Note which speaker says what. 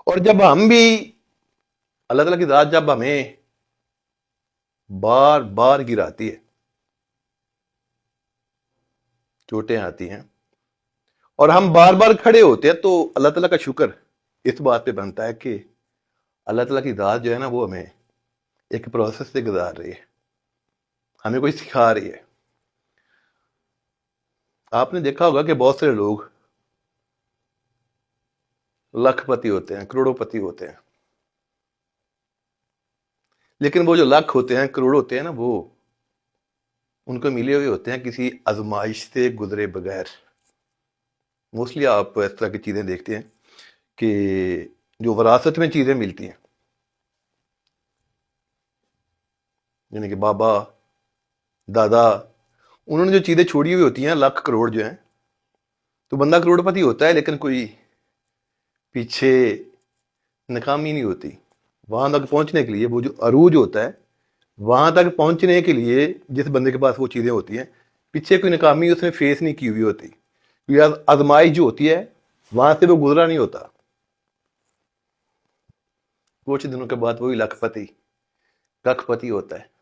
Speaker 1: اور جب ہم بھی اللہ تعالیٰ کی ذات جب ہمیں بار بار گراتی ہے، چوٹیں آتی ہیں، اور ہم بار بار کھڑے ہوتے ہیں، تو اللہ تعالیٰ کا شکر اس بات پہ بنتا ہے کہ اللہ تعالیٰ کی ذات جو ہے نا وہ ہمیں ایک پروسیس سے گزار رہی ہے، ہمیں کوئی سکھا رہی ہے۔ آپ نے دیکھا ہوگا کہ بہت سے لوگ لاکھ پتی ہوتے ہیں، کروڑوں پتی ہوتے ہیں، لیکن وہ جو لاکھ ہوتے ہیں، کروڑ ہوتے ہیں نا، وہ ان کو ملے ہوئے ہوتے ہیں کسی آزمائش سے گزرے بغیر۔ موسٹلی آپ اس طرح کی چیزیں دیکھتے ہیں کہ جو وراثت میں چیزیں ملتی ہیں، یعنی کہ بابا دادا، انہوں نے جو چیزیں چھوڑی ہوئی ہوتی ہیں، لاکھ کروڑ جو ہیں، تو بندہ کروڑ پتی ہوتا ہے لیکن کوئی پیچھے ناکامی نہیں ہوتی۔ وہاں تک پہنچنے کے لیے وہ جو عروج ہوتا ہے، وہاں تک پہنچنے کے لیے جس بندے کے پاس وہ چیزیں ہوتی ہیں، پیچھے کوئی ناکامی اس نے فیس نہیں کی ہوئی ہوتی، کیونکہ آزمائش جو ہوتی ہے وہاں سے وہ گزرا نہیں ہوتا۔ کچھ دنوں کے بعد وہی لاکھ پتی ہوتا ہے۔